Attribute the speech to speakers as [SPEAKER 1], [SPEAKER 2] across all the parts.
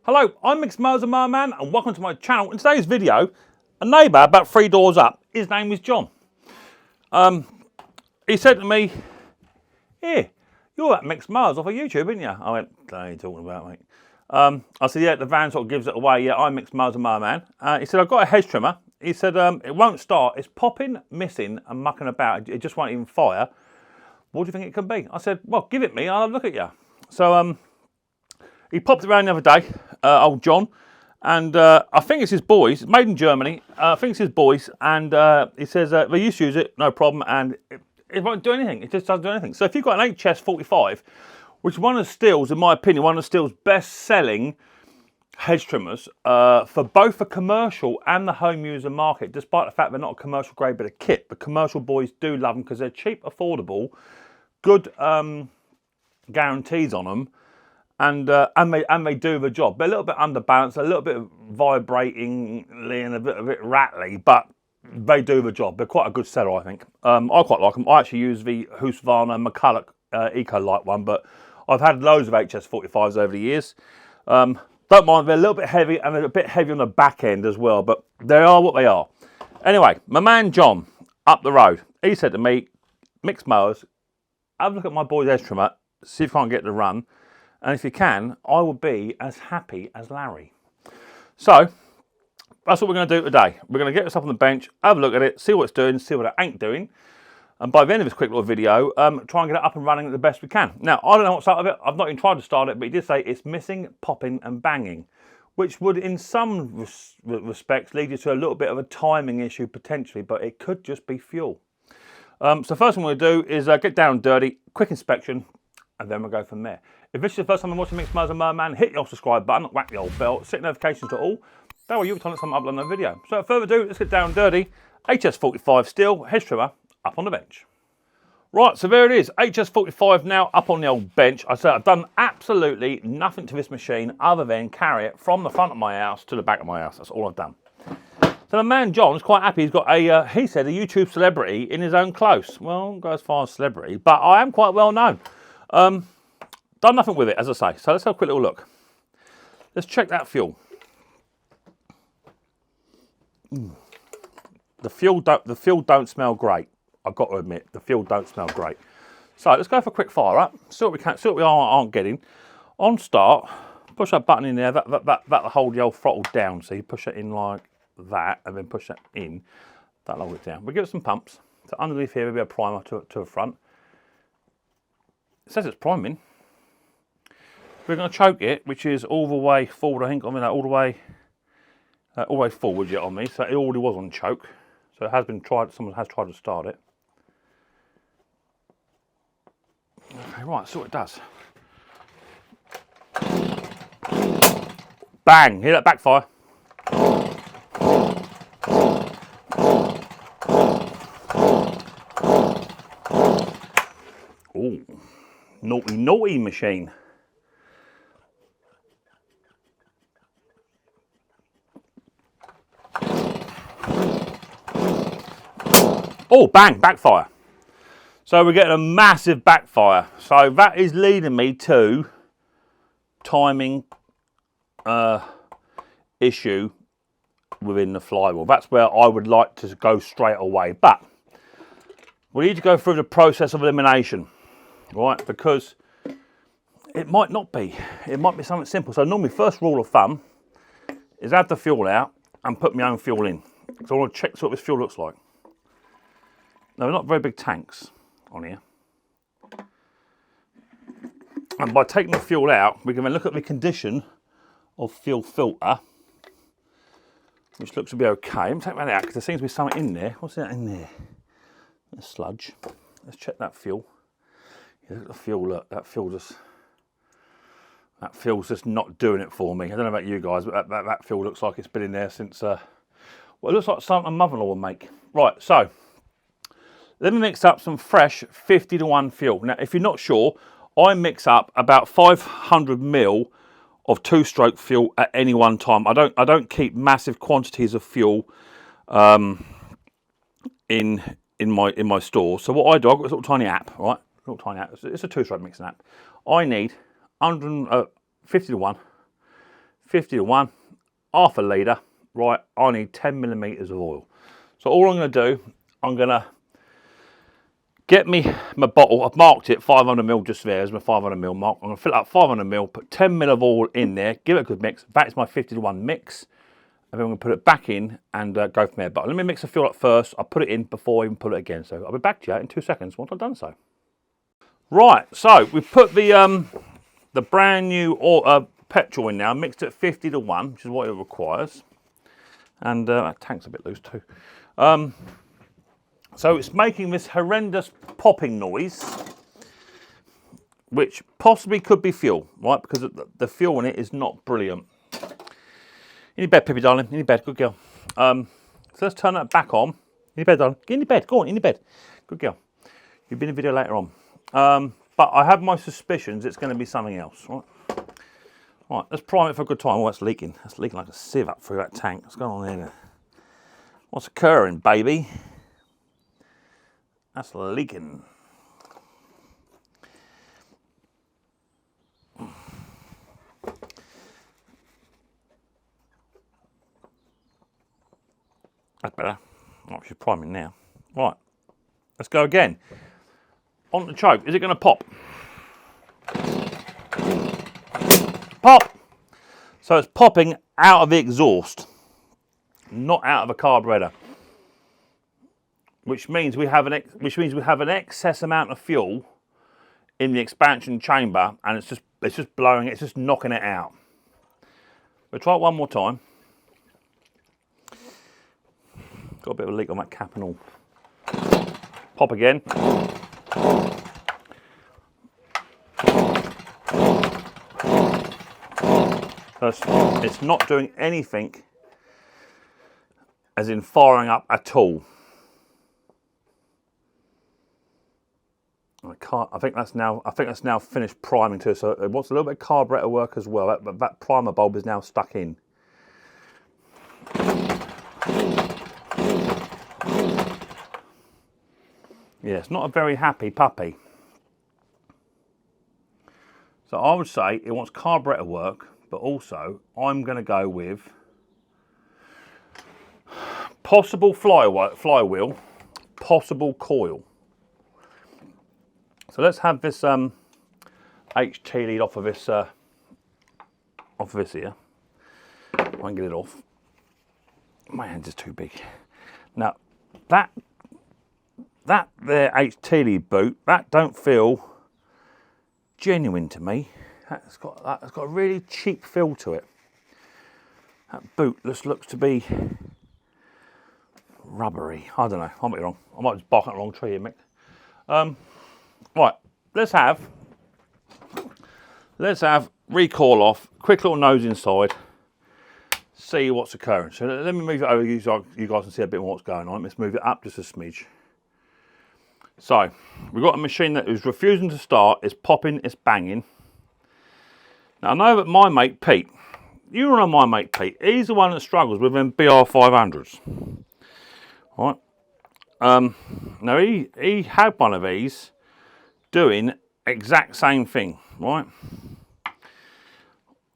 [SPEAKER 1] Hello, I'm Micks Mowers and Merman, and welcome to my channel. In today's video, a neighbour about 3 doors up, his name is John. He said to me, "Here, you're that Micks Mowers off of YouTube, aren't you?" I went, "What are you talking about, mate?" I said, "Yeah, the van sort of gives it away. Yeah, I'm Micks Mowers and Merman." He said, "I've got a hedge trimmer." He said, "It won't start. It's popping, missing, and mucking about. It just won't even fire. What do you think it can be?" I said, "Well, give it me. I'll have a look at you." So he popped it around the other day, old John, and I think it's his boys. It's made in Germany. I think it's his boys, and he says they used to use it, no problem, and it won't do anything. It just doesn't do anything. So if you've got an HS45, which is one of Stihl's, in my opinion, one of Stihl's best-selling hedge trimmers for both the commercial and the home user market, despite the fact they're not a commercial grade bit of kit, the commercial boys do love them because they're cheap, affordable, good guarantees on them. And they do the job. They're a little bit underbalanced, a little bit vibrating and a bit rattly, but they do the job. They're quite a good seller, I think. I quite like them. I actually use the Husqvarna McCulloch Eco Light one, but I've had loads of HS45s over the years. Don't mind, they're a little bit heavy and they're a bit heavy on the back end as well, but they are what they are. Anyway, my man John, up the road, he said to me, "Micks Mowers, have a look at my boy's edge trimmer, see if I can get it to run. And if you can, I will be as happy as Larry." So that's what we're going to do today. We're going to get this up on the bench, have a look at it, see what it's doing, see what it ain't doing. And by the end of this quick little video, try and get it up and running the best we can. Now, I don't know what's out of it. I've not even tried to start it, but he did say it's missing, popping and banging, which would in some respects lead you to a little bit of a timing issue potentially, but it could just be fuel. So first thing we're going to do is get down and dirty, quick inspection, and then we'll go from there. If this is the first time I'm watching Micks Mowers and Merman, hit the old subscribe button, whack the old bell, set notifications to all. That way you'll be telling time I upload another video. So without further ado, let's get down and dirty. HS45 Stihl hedge trimmer up on the bench. Right, so there it is. HS45 now up on the old bench. I said I've done absolutely nothing to this machine other than carry it from the front of my house to the back of my house. That's all I've done. So the man John's quite happy. He's got a, he said, a YouTube celebrity in his own close. Well, I won't go as far as celebrity, but I am quite well known. Done nothing with it, as I say. So let's have a quick little look. Let's check that fuel. The fuel don't smell great. I've got to admit, the fuel don't smell great. So let's go for a quick fire up. See what we can. See what we aren't getting. On start, push that button in there. That'll hold the old throttle down. So you push it in like that, and then push that in. That'll hold it down. We'll give it some pumps. So underneath here, we'll be a primer to the front. It says it's priming. We're going to choke it, which is all the way forward, I think. I mean, all the way forward yet on me. So it already was on choke. So it has been tried. Someone has tried to start it. Okay, right. See what it does. Bang! Hear that backfire? Oh, naughty, naughty machine. Oh, bang, backfire. So we're getting a massive backfire. So that is leading me to timing issue within the flywheel. That's where I would like to go straight away. But we need to go through the process of elimination, right? Because it might not be. It might be something simple. So normally, first rule of thumb is add the fuel out and put my own fuel in. So I want to check what this fuel looks like. Now, they're not very big tanks on here. And by taking the fuel out, we can then look at the condition of fuel filter, which looks to be okay. Let me take that out because there seems to be something in there. What's that in there? A sludge. Let's check that fuel. Yeah, look at the fuel. Look, that fuel's just not doing it for me. I don't know about you guys, but that fuel looks like it's been in there since, well, it looks like something my mother-in-law would make. Right, so let me mix up some fresh 50-to-1 fuel. Now, if you're not sure, I mix up about 500 ml of two-stroke fuel at any one time. I don't keep massive quantities of fuel in my store. So what I do, I've got this little tiny app, right? Little tiny app. It's a two-stroke mixing app. I need 50 to 1, 50 to 1, half a litre. Right, I need 10 millimetres of oil. So all I'm going to do, I'm going to get my bottle. I've marked it 500 ml just there as my 500 ml mark. I'm going to fill up 500 ml, put 10 ml of oil in there, give it a good mix. That's my 50 to 1 mix. And then I'm going to put it back in and go from there. But let me mix the fuel up first. I'll put it in before I even put it again. So I'll be back to you in 2 seconds once I've done so. Right, so we've put the brand new petrol in now, mixed at 50 to 1, which is what it requires. And that tank's a bit loose too. So it's making this horrendous popping noise, which possibly could be fuel, right? Because the fuel in it is not brilliant. In your bed, Pippi, darling. In your bed. Good girl. So let's turn that back on. In your bed, darling. Get in your bed. Go on, in your bed. Good girl. You'll be in the video later on. But I have my suspicions it's going to be something else, right? Right, let's prime it for a good time. Oh, that's leaking. That's leaking like a sieve up through that tank. What's going on there? What's occurring, baby? That's leaking. That's better. Oh, she's priming now. Right, let's go again. On the choke. Is it going to pop? Pop! So it's popping out of the exhaust, not out of a carburetor. Which means we have an excess amount of fuel in the expansion chamber, and it's just blowing it, it's just knocking it out. We'll try it one more time. Got a bit of a leak on that cap and all. Pop again. So it's not doing anything, as in firing up at all. I think that's now finished priming too. So it wants a little bit of carburetor work as well. That primer bulb is now stuck in. Yeah, it's not a very happy puppy. So I would say it wants carburetor work, but also I'm going to go with possible flywheel, possible coil. So let's have this HT lead off of this here. I can get it off. My hands are too big. Now that there HT lead boot, that don't feel genuine to me. That's got a really cheap feel to it. That boot just looks to be rubbery. I don't know. I might be wrong. I might just bark at the wrong tree here, Mick. Right, let's have recoil off, quick little nose inside, see what's occurring. So let me move it over so you guys can see a bit more what's going on. Let's move it up just a smidge. So we've got a machine that is refusing to start, it's popping, it's banging. Now I know that my mate Pete, you know my mate Pete, he's the one that struggles with them BR500s. Right. Now he had one of these doing exact same thing, right?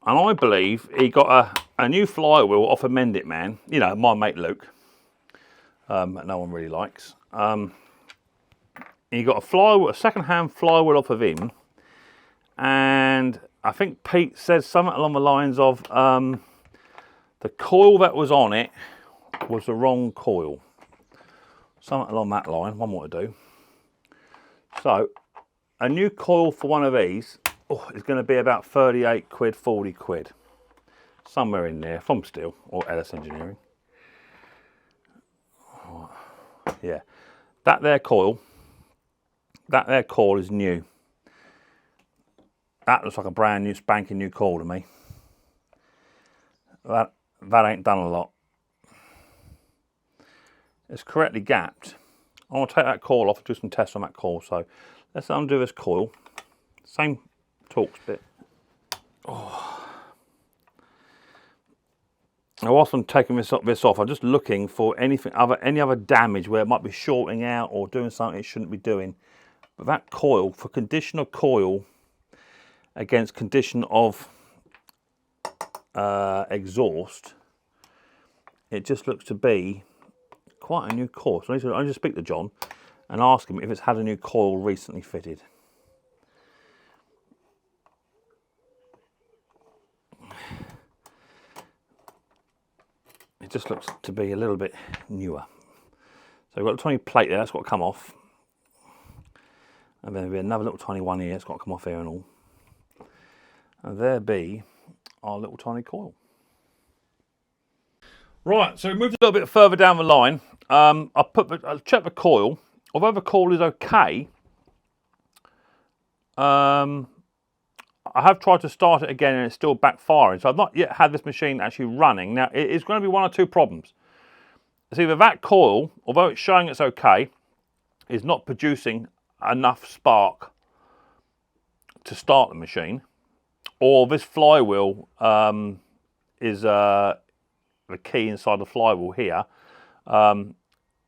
[SPEAKER 1] And I believe he got a new flywheel off of Mend It Man, you know, my mate Luke, that no one really likes. He got a second-hand flywheel off of him, and I think Pete said something along the lines of the coil that was on it was the wrong coil. Something along that line, one more to do. So a new coil for one of these is going to be about 38 quid, 40 quid. Somewhere in there, from Stihl or Ellis Engineering. Oh, yeah, that there coil is new. That looks like a brand new spanking new coil to me. That ain't done a lot. It's correctly gapped. I want to take that coil off and do some tests on that coil. So let's undo this coil. Same Torx bit. Oh. Now, whilst I'm taking this off, I'm just looking for any other damage where it might be shorting out or doing something it shouldn't be doing. But that coil, for condition of coil against condition of exhaust, it just looks to be quite a new coil. So I need to speak to John and ask him if it's had a new coil recently fitted. It just looks to be a little bit newer. So we've got a tiny plate there, that's got to come off. And then there'll be another little tiny one here, it's got to come off here and all. And there be our little tiny coil. Right, so we moved a little bit further down the line. I checked the coil. Although the coil is okay, I have tried to start it again and it's still backfiring. So I've not yet had this machine actually running. Now, it is going to be one or two problems. It's either that coil, although it's showing it's okay, is not producing enough spark to start the machine, or this flywheel is the key inside the flywheel here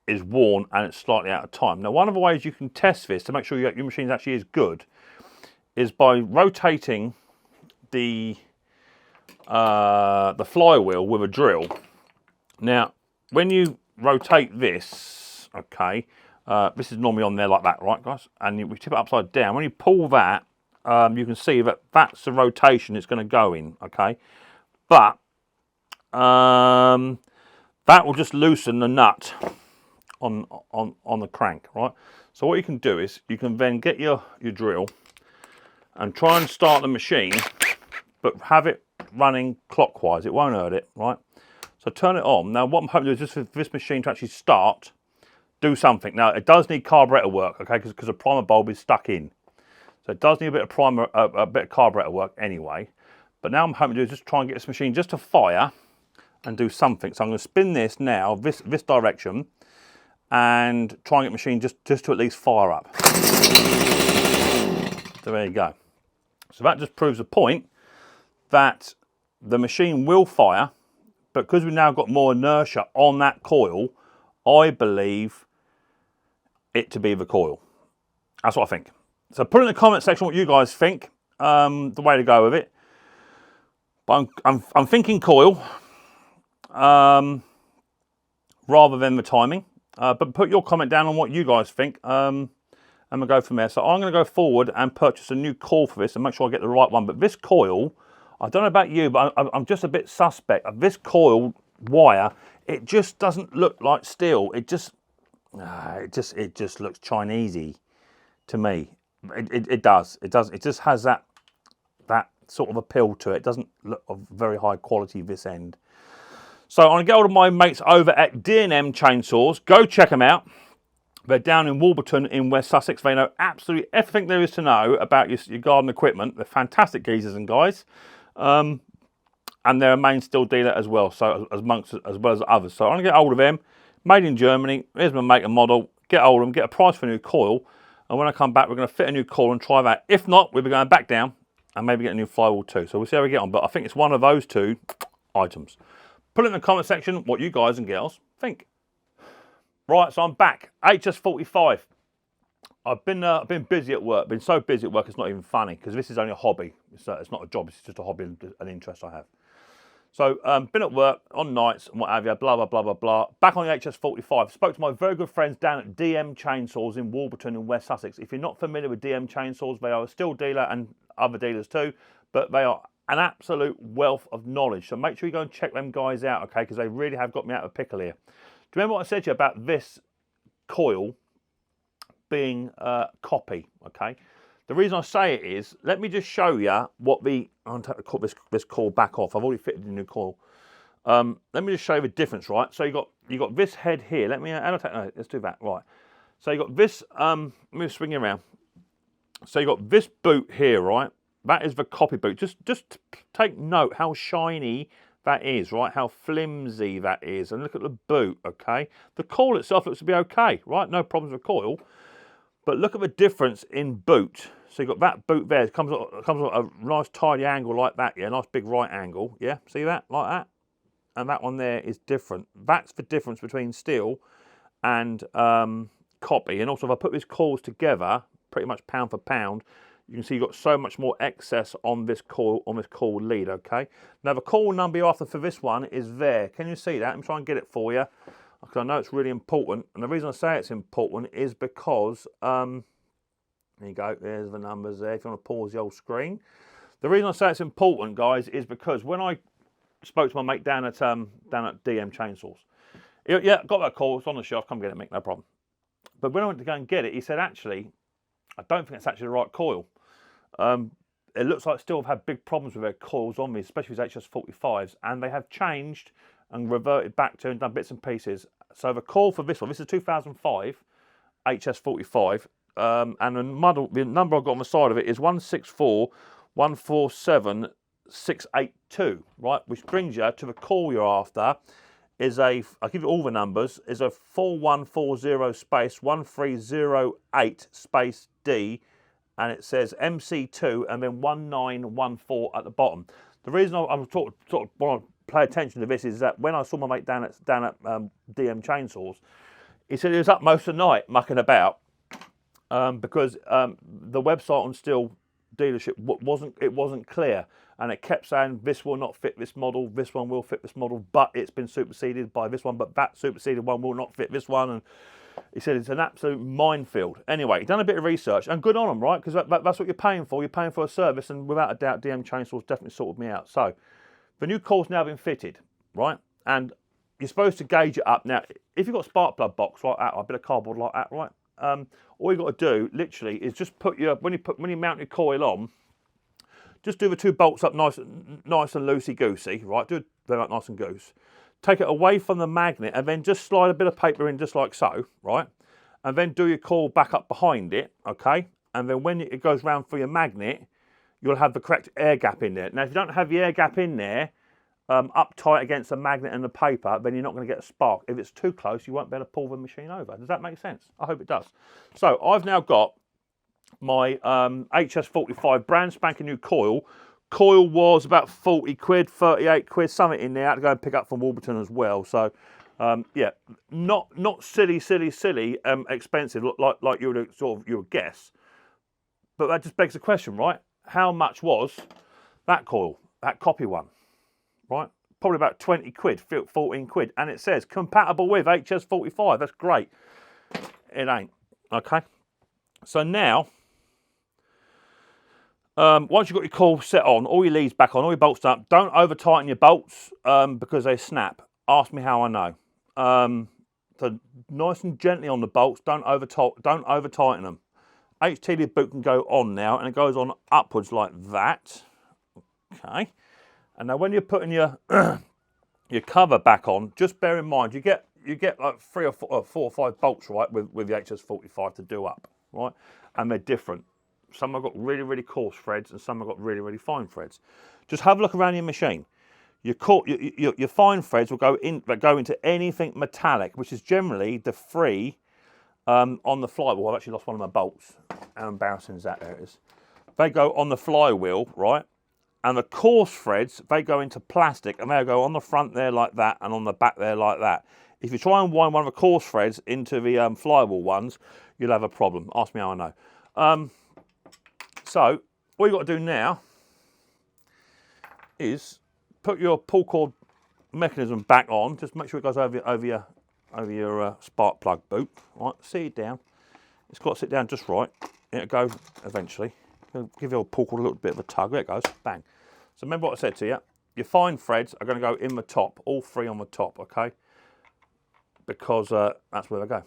[SPEAKER 1] is worn and it's slightly out of time. Now, one of the ways you can test this to make sure your machine actually is good is by rotating the flywheel with a drill. Now, when you rotate this, okay, this is normally on there like that, right, guys? And we tip it upside down. When you pull that, you can see that that's the rotation it's going to go in, okay? But that will just loosen the nut on the crank, right? So what you can do is you can then get your drill and try and start the machine, but have it running clockwise. It won't hurt it, right? So turn it on. Now what I'm hoping to do is just for this machine to actually start, do something. Now it does need carburetor work, okay, because the primer bulb is stuck in. So it does need a bit of carburetor work anyway. But now I'm hoping to do is just try and get this machine just to fire and do something. So I'm going to spin this now, this direction, and try and get the machine just to at least fire up. So there you go. So that just proves the point that the machine will fire, but because we've now got more inertia on that coil, I believe it to be the coil. That's what I think. So put in the comment section what you guys think, the way to go with it. But I'm thinking coil rather than the timing. But put your comment down on what you guys think, and we'll go from there. So I'm going to go forward and purchase a new coil for this and make sure I get the right one. But this coil, I don't know about you, but I'm just a bit suspect of this coil wire. It just doesn't look like steel. It just looks Chinesey to me. It does. It just has that sort of appeal to it. It doesn't look of very high quality this end. So I'm going to get hold of my mates over at D&M Chainsaws. Go check them out. They're down in Warburton in West Sussex. They know absolutely everything there is to know about your garden equipment. They're fantastic geezers and guys. And they're a main Stihl dealer as well, so as well as others. So I'm going to get hold of them. Made in Germany. Here's my make and model. Get hold of them. Get a price for a new coil. And when I come back, we're going to fit a new coil and try that. If not, we'll be going back down and maybe get a new flywheel too. So we'll see how we get on. But I think it's one of those two items. Put it in the comment section what you guys and girls think. Right, so I'm back. HS45. I've been busy at work. Been so busy at work, it's not even funny because this is only a hobby. It's not a job. It's just a hobby and an interest I have. So been at work on nights and what have you. Blah blah blah blah blah. Back on the HS45. Spoke to my very good friends down at DM Chainsaws in Warburton in West Sussex. If you're not familiar with DM Chainsaws, they are a Stihl dealer and other dealers too, but they are an absolute wealth of knowledge. So make sure you go and check them guys out, okay? Because they really have got me out of a pickle here. Do you remember what I said to you about this coil being copy, okay? The reason I say it is, let me just show you what I'll take this coil back off. I've already fitted the new coil. Let me just show you the difference, right? So you got this head here. Let's do that, right? So you got this, let me swing it around. So you got this boot here, right? That is the copy boot. Just take note how shiny that is, right? How flimsy that is. And look at the boot, okay? The coil itself looks to be okay, right? No problems with coil. But look at the difference in boot. So you've got that boot there. It comes at a nice tidy angle like that, yeah? Nice big right angle, yeah? See that? Like that? And that one there is different. That's the difference between Stihl and copy. And also if I put these coils together, pretty much pound for pound, You can see you've got so much more excess on this coil lead, okay? Now the coil number you're after for this one is there. Can you see that? I'm trying to get it for you, because I know it's really important. And the reason I say it's important is because, there you go, there's the numbers there, if you want to pause the old screen. The reason I say it's important, guys, is because when I spoke to my mate down at DM Chainsaws, yeah, got that coil, it's on the shelf, come get it, Mick, no problem. But when I went to go and get it, he said, actually, I don't think it's actually the right coil. It looks like Stihl have had big problems with their coils on me, especially with HS45s, and they have changed and reverted back to and done bits and pieces. So the coil for this one, this is 2005 HS45, and the number I've got on the side of it is 164147682, right? Which brings you to the coil you're after. I'll give you all the numbers, is a 4140 space 1308 space D, and it says MC2 and then 1914 at the bottom. The reason I'm sort of want to pay attention to this is that when I saw my mate down at DM Chainsaws, he said he was up most of the night mucking about because the website on Stihl dealership wasn't clear, and it kept saying this will not fit this model, this one will fit this model, but it's been superseded by this one, but that superseded one will not fit this one. And he said it's an absolute minefield. Anyway, done a bit of research, and good on them, right? Because that's what you're paying for. You're paying for a service, and without a doubt, DM Chainsaws definitely sorted me out. So the new coil's now been fitted, right? And you're supposed to gauge it up. Now, if you've got a spark plug box like that, or a bit of cardboard like that, right? All you've got to do, literally, is just put when you mount your coil on, just do the two bolts up nice and loosey-goosey, right? Do them up nice and goose. Take it away from the magnet and then just slide a bit of paper in just like so, right? And then do your coil back up behind it, okay? And then when it goes round for your magnet, you'll have the correct air gap in there. Now, if you don't have the air gap in there, up tight against the magnet and the paper, then you're not going to get a spark. If it's too close, you won't be able to pull the machine over. Does that make sense? I hope it does. So I've now got my HS45 brand spanking new coil. Coil was about 40 quid, 38 quid, something in there. I had to go and pick up from Warburton as well. So yeah, not silly expensive like you would guess. But that just begs the question, right? How much was that coil, that copy one, right? Probably about 20 quid, 14 quid. And it says compatible with HS45. That's great. It ain't, okay? So now, once you've got your coil set on, all your leads back on, all your bolts done, don't over tighten your bolts because they snap. Ask me how I know. So nice and gently on the bolts, don't over tighten them. HT boot can go on now, and it goes on upwards like that. Okay. And now when you're putting your your cover back on, just bear in mind you get like 3 or 4 or 5 bolts, right, with the HS45 to do up, right? And they're different. Some have got really coarse threads, and some have got really fine threads. Just have a look around your machine. Your fine threads will go into anything metallic, which is generally the free on the flywheel. I've actually lost one of my bolts. How embarrassing is that? There it is. They go on the flywheel, right? And the coarse threads, they go into plastic, and they'll go on the front there like that, and on the back there like that. If you try and wind one of the coarse threads into the flywheel ones, you'll have a problem. Ask me how I know. So all you've got to do now is put your pull cord mechanism back on. Just make sure it goes over your spark plug boot. Right, sit it down. It's got to sit down just right. It'll go eventually. Give your pull cord a little bit of a tug. There it goes. Bang. So remember what I said to you. Your fine threads are going to go in the top. All 3 on the top, okay? Because that's where they go.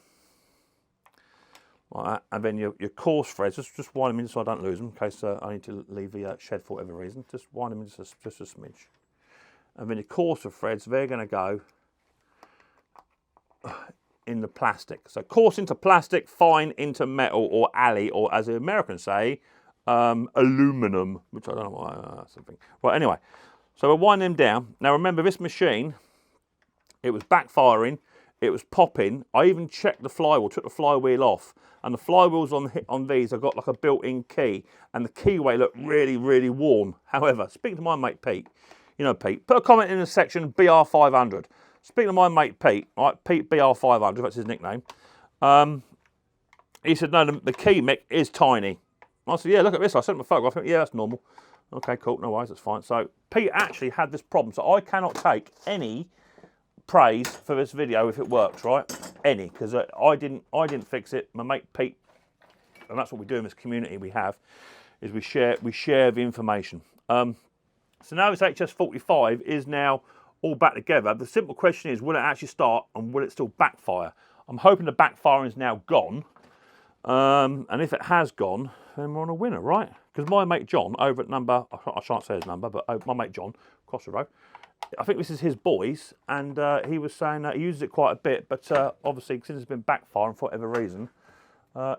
[SPEAKER 1] Like that. And then your coarse threads, just wind them in so I don't lose them in case I need to leave the shed for whatever reason. Just wind them in just a smidge. And then your coarser threads, they're going to go in the plastic. So coarse into plastic, fine into metal or alley, or as the Americans say, aluminum, which I don't know why, something. Right, anyway, so we'll wind them down. Now remember, this machine, it was backfiring, it was popping. I even checked the flywheel, took the flywheel off, and the flywheels on these have got like a built-in key, and the keyway looked really worn. However, speaking to my mate Pete, you know Pete, put a comment in the section BR500. Speaking to my mate Pete, right, Pete BR500, that's his nickname. He said, no, the key, Mick, is tiny. I said, yeah, look at this. I sent him a photograph. I went, yeah, that's normal. Okay, cool, no worries, that's fine. So Pete actually had this problem, so I cannot take any praise for this video if it works, right? Any, because I didn't fix it. My mate Pete, and that's what we do in this community we have, is we share the information. So now this HS45 is now all back together. The simple question is, will it actually start and will it still backfire? I'm hoping the backfiring is now gone. And if it has gone, then we're on a winner, right? Because my mate John over at number, I shan't say his number, but my mate John, across the road, I think this is his boys, and he was saying that he uses it quite a bit, but obviously since it's been backfiring for whatever reason,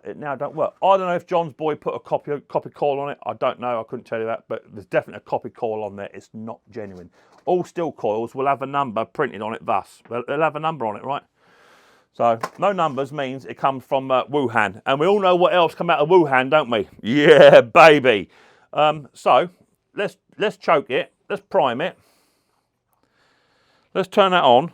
[SPEAKER 1] it now don't work. I don't know if John's boy put a copy coil on it. I don't know. I couldn't tell you that, but there's definitely a copy coil on there. It's not genuine. All Stihl coils will have a number printed on it thus. They'll have a number on it, right? So no numbers means it comes from Wuhan, and we all know what else come out of Wuhan, don't we? Yeah, baby. So let's choke it. Let's prime it. Let's turn that on.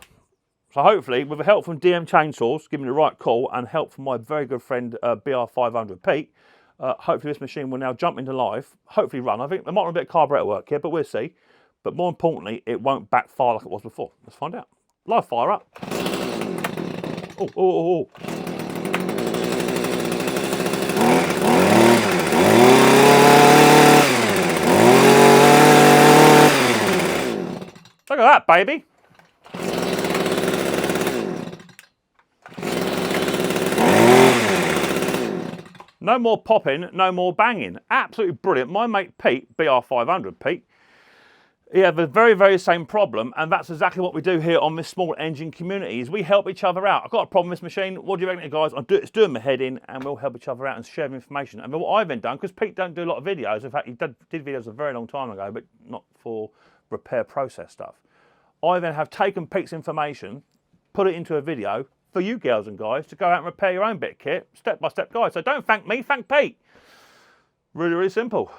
[SPEAKER 1] So hopefully, with the help from DM Chainsaws, giving me the right call, and help from my very good friend BR500 Pete, hopefully this machine will now jump into life, hopefully run. I think there might be a bit of carburetor work here, but we'll see. But more importantly, it won't backfire like it was before. Let's find out. Live fire up. Oh, oh, oh, oh. Look at that, baby. No more popping, no more banging. Absolutely brilliant. My mate Pete, BR500 Pete, he had the very, very same problem, and that's exactly what we do here on this small engine community, is we help each other out. I've got a problem with this machine. What do you reckon, guys? It's doing my head in, and we'll help each other out and share information. And what I've then done, because Pete don't do a lot of videos, in fact, he did videos a very long time ago, but not for repair process stuff. I then have taken Pete's information, put it into a video for you girls and guys to go out and repair your own bit of kit, step-by-step guide. So don't thank me, thank Pete. Really, really simple.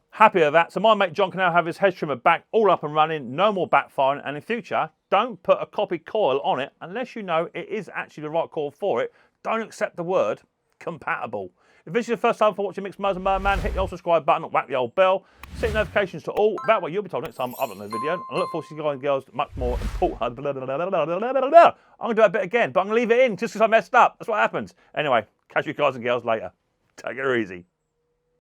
[SPEAKER 1] Happy with that. So my mate John can now have his hedge trimmer back all up and running, no more backfiring, and in future, don't put a copy coil on it unless you know it is actually the right coil for it. Don't accept the word compatible. If this is your first time for watching Micks Mowers and Man, hit the old subscribe button or whack the old bell. Set notifications to all. That way you'll be told next time I upload a video. I look forward to seeing you guys and girls much more important. I'm going to do that bit again, but I'm going to leave it in just because I messed up. That's what happens. Anyway, catch you guys and girls later. Take it easy.